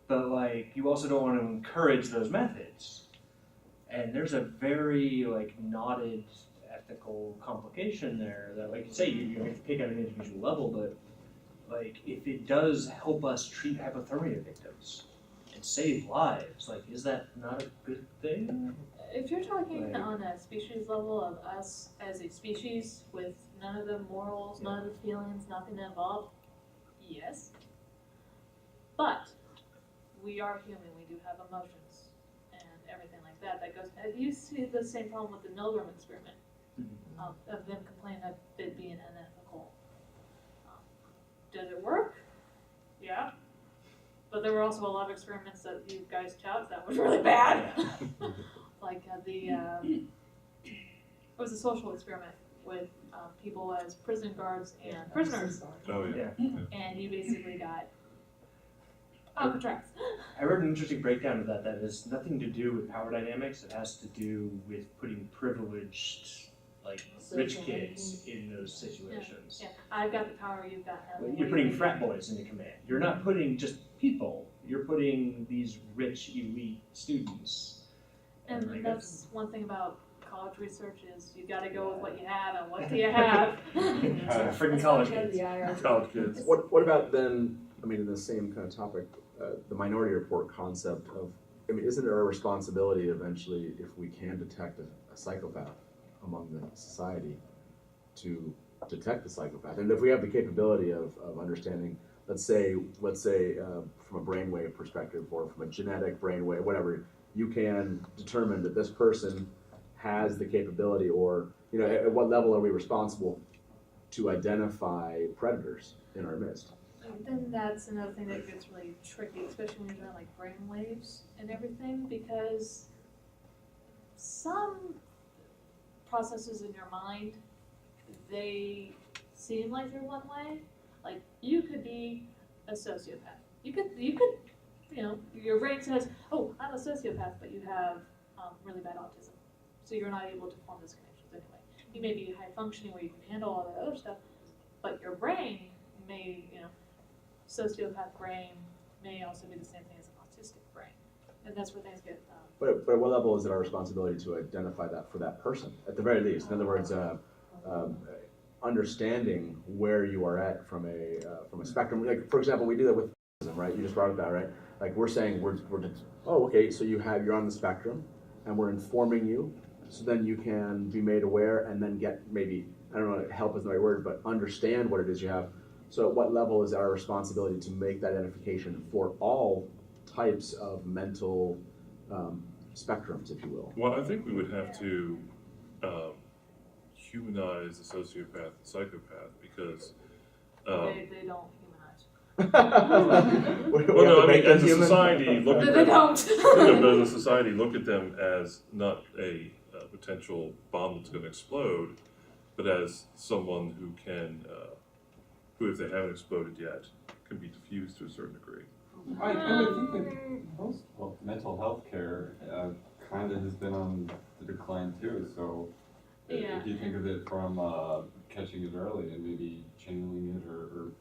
But, like, you also don't want to encourage those methods. And there's a very, like, knotted ethical complication there that, like you say, you have to pick at an individual level, but, like, if it does help us treat hypothermia victims and save lives, like, is that not a good thing? If you're talking on a species level of us as a species with none of the morals, none of the feelings, nothing involved, yes. But we are human, we do have emotions and everything like that. That goes. You see the same problem with the Milgram experiment of them complaining of it being unethical. Does it work? Yeah. But there were also a lot of experiments that you guys tout that was really bad. Like it was a social experiment with people as prison guards and prisoners. Oh yeah. And you basically got Alcatraz. I read an interesting breakdown of that has nothing to do with power dynamics. It has to do with putting privileged, like, rich kids in those situations. Yeah. I've got the power, you've got nothing. You're putting frat boys into command. You're not putting just people. You're putting these rich, elite students. And that's one thing about college research is you got to go with what you have, and what do you have? Freaking college kids. College kids. What about then, I mean, in the same kind of topic, the minority report concept of, I mean, isn't there a responsibility eventually, if we can detect a psychopath among the society, to detect the psychopath? And if we have the capability of understanding, let's say from a brainwave perspective or from a genetic brainwave, whatever, you can determine that this person has the capability, or, you know, at what level are we responsible to identify predators in our midst? And then that's another thing that gets really tricky, especially when you're doing like brain waves and everything, because some processes in your mind, they seem like they're one way. Like, you could be a sociopath. You could, you know, your brain says, oh, I'm a sociopath, but you have really bad autism. So you're not able to form those connections anyway. You may be high functioning where you can handle all that other stuff, but your brain may, you know, sociopath brain may also be the same thing as an autistic brain. And that's where things get... But at what level is it our responsibility to identify that for that person, at the very least? In other words, understanding where you are at from a spectrum. Like, for example, we do that with autism, right? You just brought up that, right? Like, we're saying we're just, oh, okay, so you're on the spectrum, and we're informing you, so then you can be made aware and then get maybe, I don't know, help is the right word, but understand what it is you have. So at what level is our responsibility to make that identification for all types of mental spectrums, if you will? Well, I think we would have to humanize the sociopath and psychopath, because they don't humanize. Well, no, I mean, as a society, look at They them. don't. But as a society, look at them as not a potential bomb that's going to explode, but as someone who can who, if they haven't exploded yet, can be diffused to a certain degree. I would think that most mental health care kind of has been on the decline too. So Yeah. if you think of it from catching it early and maybe channeling it or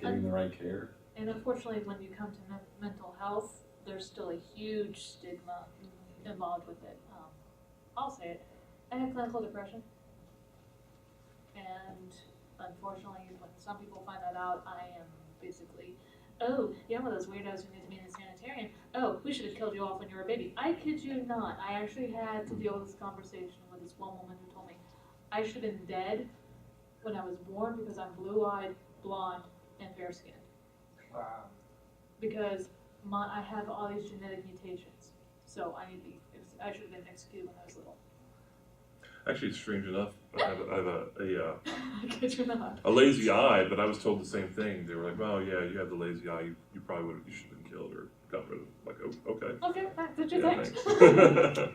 getting the right care. And unfortunately, when you come to mental health, there's still a huge stigma involved with it. I'll say it. I have clinical depression. And unfortunately, when some people find that out, I am basically, oh, you're one of those weirdos who need to be in a sanitarium. Oh, we should have killed you off when you were a baby. I kid you not. I actually had to deal with this conversation with this one woman who told me I should have been dead when I was born because I'm blue-eyed, blonde, and fair-skinned. Wow. Because I have all these genetic mutations, so I should have been executed when I was little. Actually, strange enough, I have a a lazy eye, but I was told the same thing. They were like, "Well, yeah, you have the lazy eye. You probably you should have been killed or got rid of." Like, oh, okay. Okay, did you Yeah, think?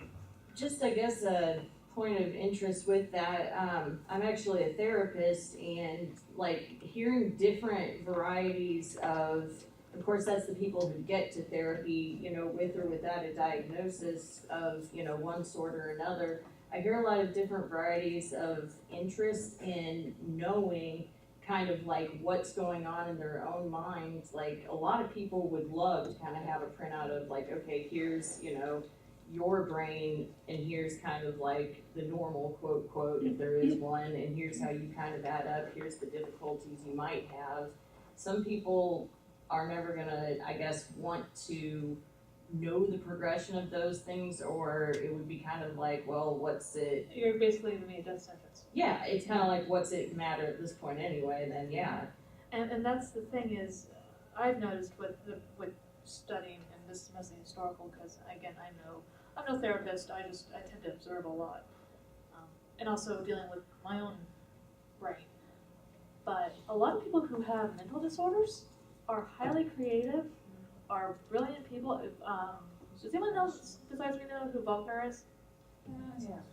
Just, I guess, a point of interest with that. I'm actually a therapist, and like hearing different varieties of course, that's the people who get to therapy, you know, with or without a diagnosis of, you know, one sort or another. I hear a lot of different varieties of interest in knowing kind of like what's going on in their own minds. Like a lot of people would love to kind of have a printout of like, okay, here's, you know, your brain, and here's kind of like the normal quote, quote, if there is one, and here's how you kind of add up, here's the difficulties you might have. Some people are never gonna, I guess, want to know the progression of those things, or it would be kind of like, well, what's it? You're basically giving me a death sentence. Yeah, it's kind of like, what's it matter at this point anyway, then yeah. And that's the thing is, I've noticed with studying, and this is mostly historical, because again, I'm no therapist, I tend to observe a lot. And also dealing with my own brain. But a lot of people who have mental disorders are highly creative, are brilliant people. Does anyone else besides me know who Faulkner is?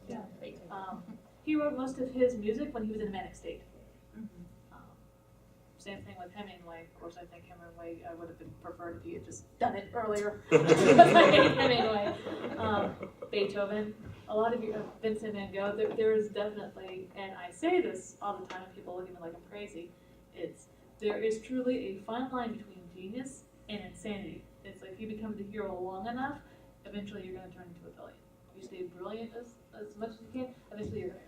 Yeah. He wrote most of his music when he was in a manic state. Same thing with Hemingway. Of course, I think Hemingway, I would have preferred if he had just done it earlier. Because I hate Hemingway. Beethoven. A lot of you, Vincent van Gogh, there is definitely, and I say this all the time, people look at me like I'm crazy, there is truly a fine line between genius and insanity. It's like if you become the hero long enough, eventually you're going to turn into a villain. If you stay brilliant as much as you can, eventually you're going to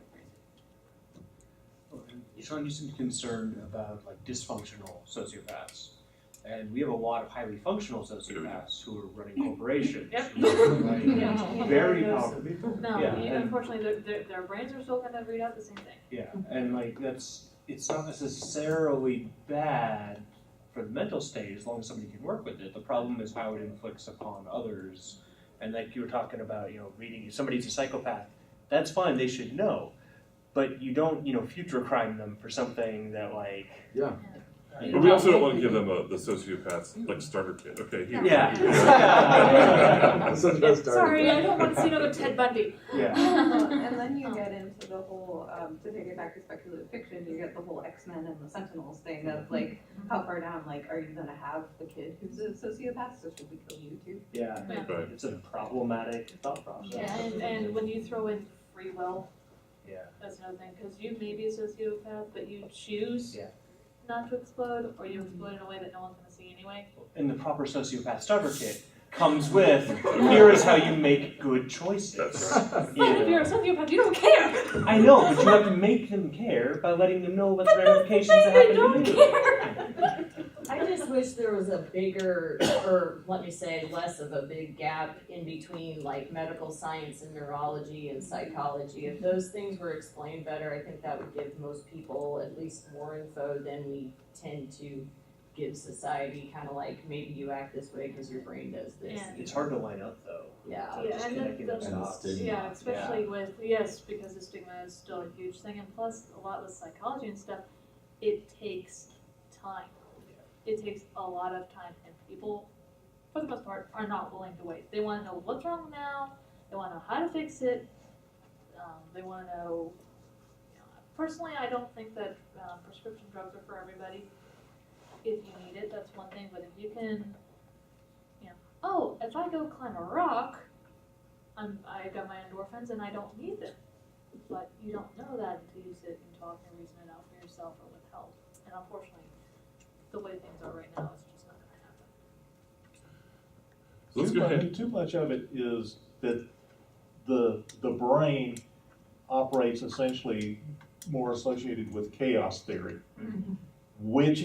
go crazy. Sean, you seem concerned about like dysfunctional sociopaths. And we have a lot of highly functional sociopaths who are running corporations. Yep. Who are, like, very powerful people. No, yeah, unfortunately, their brains are still going to read out the same thing. Yeah, and like it's not necessarily bad for the mental state as long as somebody can work with it. The problem is how it inflicts upon others. And like you were talking about, you know, reading, if somebody's a psychopath, that's fine, they should know. But you don't, you know, future crime them for something that like... Yeah. But we also don't want to give them the sociopath's like starter kit. Okay, here. Yeah. Sorry, I don't want to see another Ted Bundy. Yeah. And then you get into the whole, to take it back to speculative fiction, you get the whole X-Men and the Sentinels thing of like, how far down, like, are you gonna have the kid who's a sociopath, so should we kill you too? Yeah, right. It's a problematic thought process. Yeah, and when you throw in free will, yeah, that's another thing, because you may be a sociopath, but you choose not to explode, or you explode in a way that no one's going to see anyway. And the proper sociopath starter kit comes with, here is how you make good choices. But if you're a sociopath, you don't care! I know, but you have to make them care by letting them know what the ramifications that happen don't to you. care! I just wish there was a bigger, or let me say, less of a big gap in between like medical science and neurology and psychology. If those things were explained better, I think that would give most people at least more info than we tend to give society, kind of like, maybe you act this way because your brain does this. Yeah. It's hard to line up though. Yeah. Just connecting those dots. Yeah, especially with, yes, because the stigma is still a huge thing, and plus a lot with psychology and stuff, it takes time. It takes a lot of time, and people, for the most part, are not willing to wait. They want to know what's wrong now, they want to know how to fix it, they want to know, personally, I don't think that prescription drugs are for everybody. If you need it, that's one thing, but if you can, you know, oh, if I go climb a rock, I got my endorphins and I don't need them. But you don't know that until you sit and talk and reason it out for yourself or with help. And unfortunately, the way things are right now, it's just not going to happen. So let's go ahead. Too much of it is that the brain operates essentially more associated with chaos theory. Which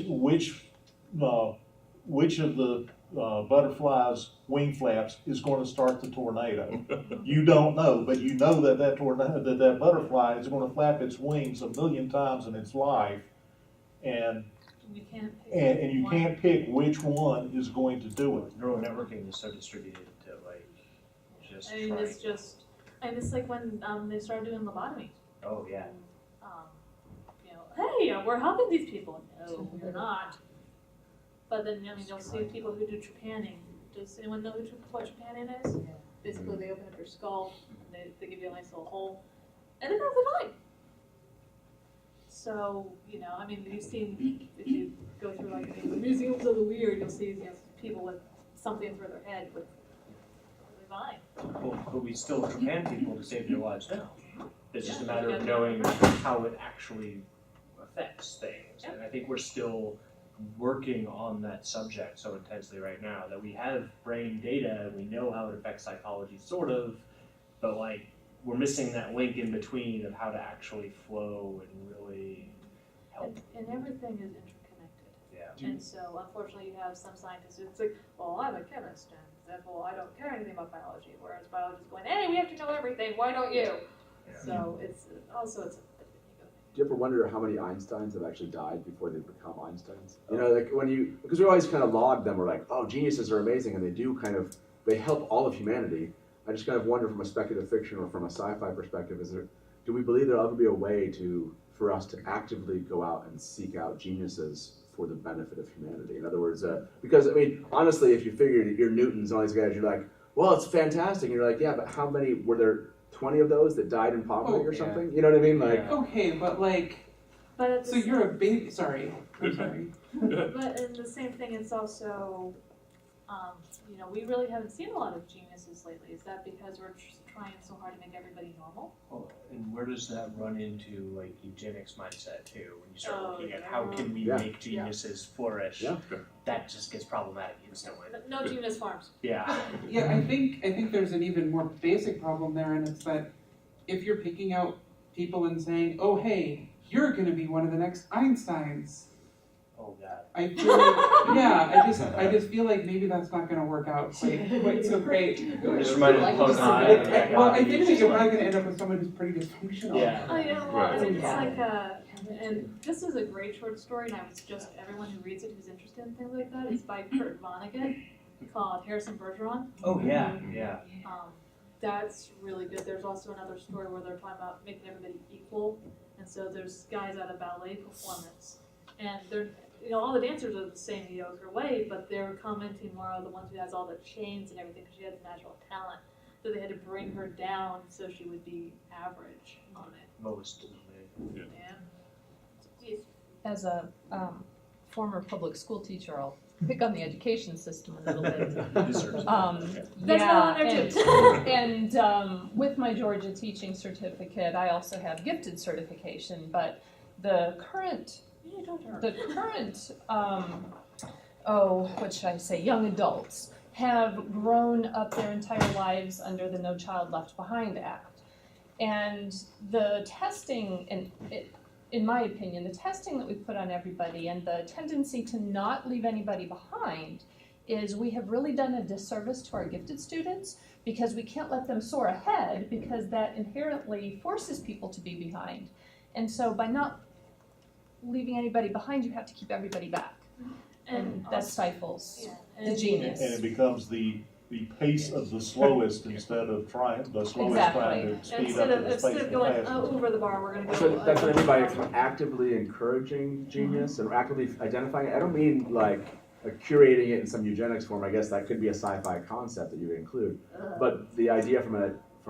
of the butterfly's wing flaps is going to start the tornado? You don't know, but you know that that butterfly is going to flap its wings 1,000,000 times in its life, and you can't pick and you can't pick which one is going to do it. Neural networking is so distributed to like just. I mean, it's just, and it's like when they started doing lobotomy. Oh yeah. You know, hey, we're helping these people. No, we're not. But then, I mean, you'll see people who do trepanning. Does anyone know what trepanning is? Yeah. Basically, they open up your skull, and they give you a nice little hole, and they're perfectly fine. So, you know, I mean, you've seen, if you go through like the museums of the weird, you'll see, you know, people with something through their head with perfectly fine. Well, but we still trepan people to save their lives now. It's just a matter of knowing how it actually affects things. And I think we're still working on that subject so intensely right now that we have brain data and we know how it affects psychology sort of, but like we're missing that link in between of how to actually flow and really help. And everything is interconnected. Yeah. And so unfortunately you have some scientists who it's like, well, I'm a chemist and therefore I don't care anything about biology, whereas biologists going, hey, we have to know everything, why don't you? Yeah. So it's also it's Do you ever wonder how many Einsteins have actually died before they become Einsteins? You know, like because we always kind of laud them, we're like, oh, geniuses are amazing, and they help all of humanity. I just kind of wonder from a speculative fiction or from a sci-fi perspective, do we believe there'll ever be a way for us to actively go out and seek out geniuses for the benefit of humanity? In other words, because, I mean, honestly, if you figure you're Newtons and all these guys, you're like, well, it's fantastic, and you're like, yeah, but how many, were there 20 of those that died in poverty or something? You know what I mean? Like, okay, but like, so you're a baby. Sorry, I'm sorry. But in the same thing, it's also, you know, we really haven't seen a lot of geniuses lately. Is that because we're trying so hard to make everybody normal? Well, and where does that run into like eugenics mindset too? When you start looking at how can we make geniuses flourish, that just gets problematic instantly. No genius farms. Yeah. Yeah, I think there's an even more basic problem there, and it's that if you're picking out people and saying, oh hey, you're going to be one of the next Einsteins. Oh God. I feel like, yeah, I just feel like maybe that's not going to work out quite so great. Just reminded of Close Eye. Well, I think that you're probably going to end up with someone who's pretty dysfunctional. Yeah. Oh, yeah, well, I mean, it's like, and this is a great short story, and I would suggest everyone who reads it who's interested in things like that, it's by Kurt Vonnegut, called Harrison Bergeron. Oh, yeah, yeah. That's really good. There's also another story where they're talking about making everybody equal, and so there's guys at a ballet performance, and they're, you know, all the dancers are the same mediocre way, but they're commenting more on the ones who has all the chains and everything because she has natural talent. So they had to bring her down so she would be average on it. Most. Yeah. As a former public school teacher, I'll pick on the education system a little bit. And with my Georgia teaching certificate, I also have gifted certification, but the current, what should I say, young adults have grown up their entire lives under the No Child Left Behind Act. And the testing, in my opinion, the testing that we put on everybody and the tendency to not leave anybody behind is we have really done a disservice to our gifted students because we can't let them soar ahead because that inherently forces people to be behind. And so by not leaving anybody behind, you have to keep everybody back. And that stifles the genius. And it becomes the pace of the slowest instead of trying to speed up the pace of the Instead of going over the bar, we're going to go. So that's what I mean by actively encouraging genius and actively identifying it. I don't mean like curating it in some eugenics form. I guess that could be a sci-fi concept that you would include. But the idea from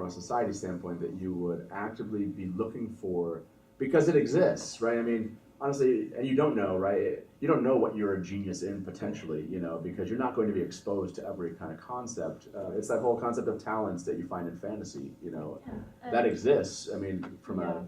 a society standpoint that you would actively be looking for, because it exists, right? I mean, honestly, and you don't know, right? You don't know what you're a genius in potentially, you know, because you're not going to be exposed to every kind of concept. It's that whole concept of talents that you find in fantasy, you know, that exists. I mean, from a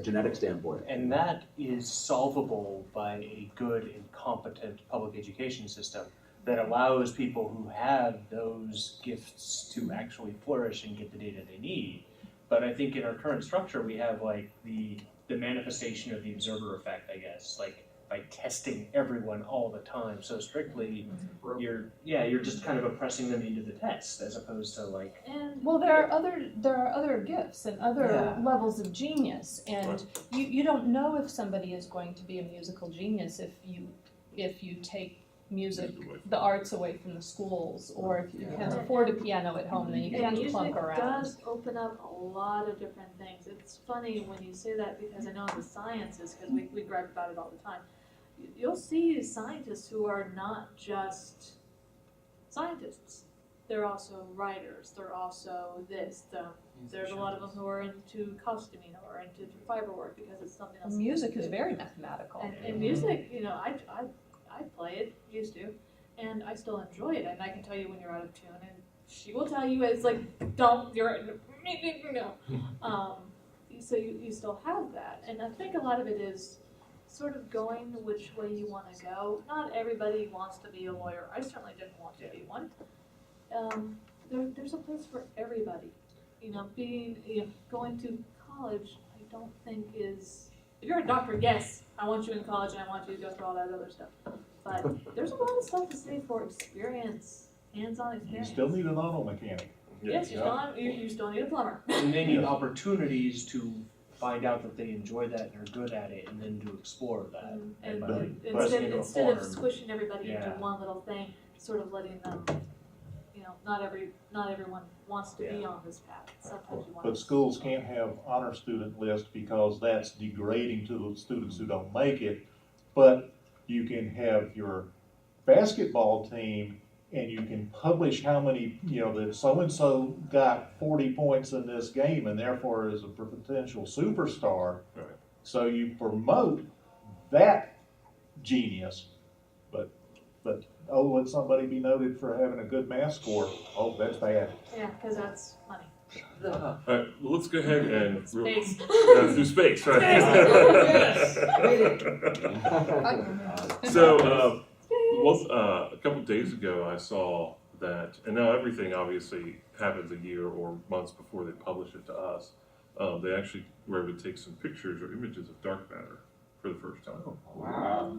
genetic standpoint. And that is solvable by a good and competent public education system that allows people who have those gifts to actually flourish and get the data they need. But I think in our current structure, we have like the manifestation of the observer effect, I guess, like by testing everyone all the time so strictly, you're just kind of oppressing them into the test as opposed to like. Well, there are other gifts and other levels of genius, and you don't know if somebody is going to be a musical genius if you take the arts away from the schools, or if you can't afford a piano at home, then you can't plunk around. Music does open up a lot of different things. It's funny when you say that because I know in the sciences, because we gripe about it all the time. You'll see scientists who are not just scientists. They're also writers. They're also this. There's a lot of them who are into costuming or into fiber work because it's something else. Music is very mathematical. And music, you know, I play it, used to, and I still enjoy it. And I can tell you when you're out of tune, and she will tell you it's like, no. So you still have that, and I think a lot of it is sort of going which way you want to go. Not everybody wants to be a lawyer. I certainly didn't want to be one. There's a place for everybody. You know, going to college, I don't think is. If you're a doctor, yes, I want you in college and I want you to go through all that other stuff. But there's a lot of stuff to say for experience, hands-on You experience. still need an auto mechanic. Yes, you still need a plumber. And they need opportunities to find out that they enjoy that and are good at it, and then to explore that. And by instead of squishing everybody into one little thing, sort of letting them, you know, not everyone wants to be on this path. Sometimes you want. But schools can't have honor student list because that's degrading to the students who don't make it. But you can have your basketball team and you can publish how many, you know, that so-and-so got 40 points in this game and therefore is a potential superstar. Right. So you promote that genius, but let somebody be noted for having a good math score. Oh, that's bad. Yeah, because that's money. All right, well, let's go ahead and Space. Through space, right? Yes. So, a couple of days ago, I saw that, and now everything obviously happens a year or months before they publish it to us. They actually were able to take some pictures or images of dark matter for the first time. Oh, wow.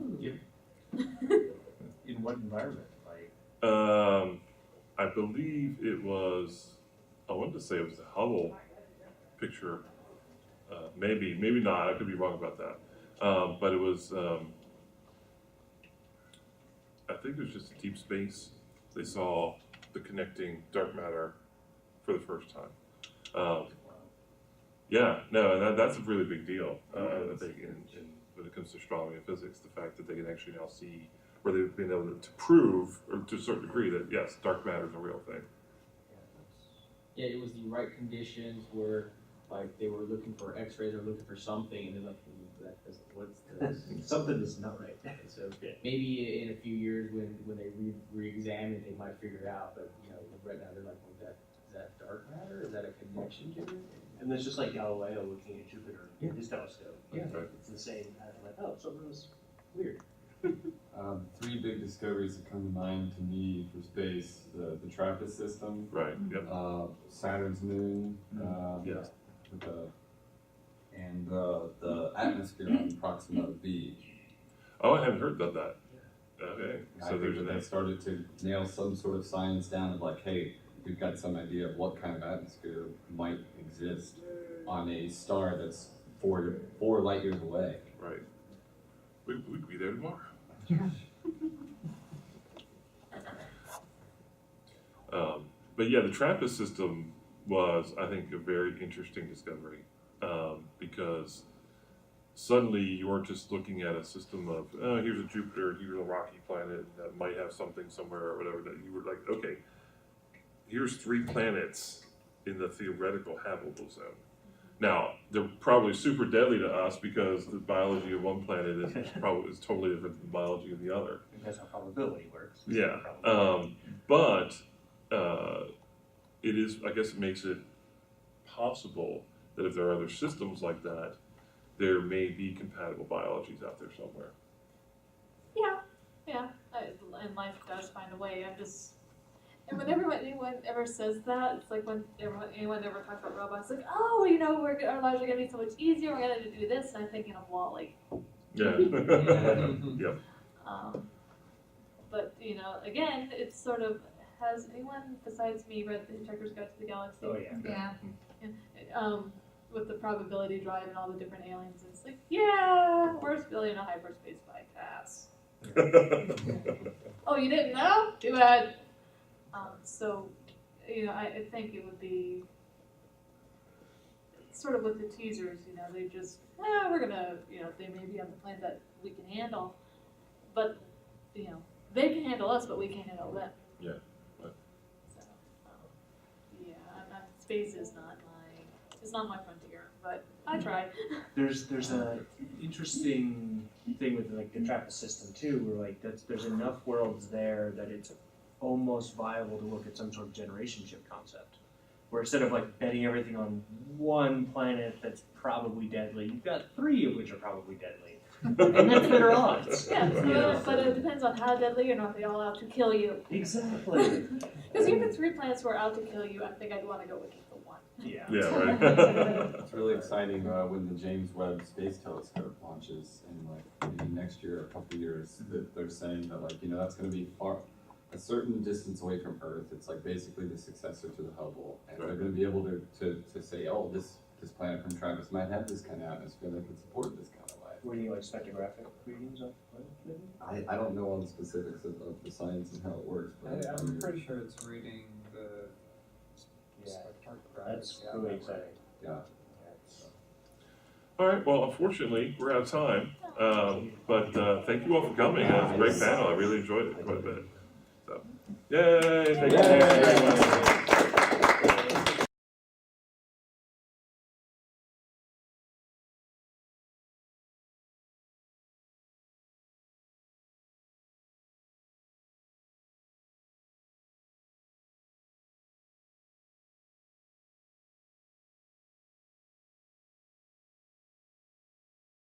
In what environment? Like, I believe it was. I wanted to say it was the Hubble picture. Maybe not. I could be wrong about that. But it was. I think it was just deep space. They saw the connecting dark matter for the first time. That's a really big deal. I think when it comes to astronomy and physics, the fact that they can actually now see, where they've been able to prove, or to a certain degree, that yes, dark matter is a real thing. Yeah, it was the right conditions where, like, they were looking for X-rays or looking for something, and they're like, what's this? something is not right. So maybe in a few years, when they re-examine it, they might figure it out. But you know, right now they're like, well, is that dark matter? Is that a connection to it? And it's just like Galileo looking at Jupiter in his telescope. Yeah. It's the same. Like, oh, something was weird. Three big discoveries that come to mind to me for space: the TRAPPIST system, Right. Yep. Saturn's moon, and the atmosphere on Proxima b. Oh, I haven't heard about that. Okay. I think that they started to nail some sort of science down of like, hey, we've got some idea of what kind of atmosphere might exist on a star that's 4 light years away. Right. We could be there tomorrow. But yeah, the TRAPPIST system was, I think, a very interesting discovery because suddenly you weren't just looking at a system of, oh, here's a Jupiter, here's a rocky planet that might have something somewhere or whatever, that you were like, okay, here's 3 planets in the theoretical habitable zone. Now, they're probably super deadly to us because the biology of one planet is totally different than the biology of the other. That's how probability works. Yeah, but it is, I guess it makes it possible that if there are other systems like that, there may be compatible biologies out there somewhere. Yeah, and life does find a way. And whenever anyone ever says that, it's like when anyone ever talks about robots, like, oh, you know, our lives are going to be so much easier, we're going to do this, and I'm thinking of Wall-E. Yeah. Yep. But, you know, again, it's sort of, has anyone besides me read The Hitchhiker's Guide to the Galaxy? Oh, yeah. Yeah. With the probability drive and all the different aliens, it's like, yeah, we're still in a hyperspace bypass. Oh, you didn't know? Too bad. So, you know, I think it would be sort of with the teasers, you know, they just, we're gonna, you know, they may be on the planet that we can handle, but, you know, they can handle us, but we can't handle them. Yeah. So, yeah, space is not my frontier, but I try. There's a interesting thing with like the TRAPPIST system too, where like there's enough worlds there that it's almost viable to look at some sort of generation ship concept, where instead of like betting everything on one planet that's probably deadly, you've got 3 of which are probably deadly, and that's better odds. Yeah, so, but it depends on how deadly or not they all out to kill you. Exactly. Because even if 3 planets were out to kill you, I think I'd want to go with the 1. Yeah. Yeah, right. It's really exciting when the James Webb Space Telescope launches in like maybe next year or a couple of years. That they're saying that like, you know, that's going to be a certain distance away from Earth. It's like basically the successor to the Hubble, and they're going to be able to say, oh, this planet from TRAPPIST might have this kind of atmosphere that could support this kind of life. Were you like spectrographic readings of it? I don't know all the specifics of the science and how it works, but I'm pretty sure it's reading the That's really exciting. Yeah. All right, well, unfortunately, we're out of time, but thank you all for coming. It was a great panel. I really enjoyed it quite a bit. So, yay! Thank you very much.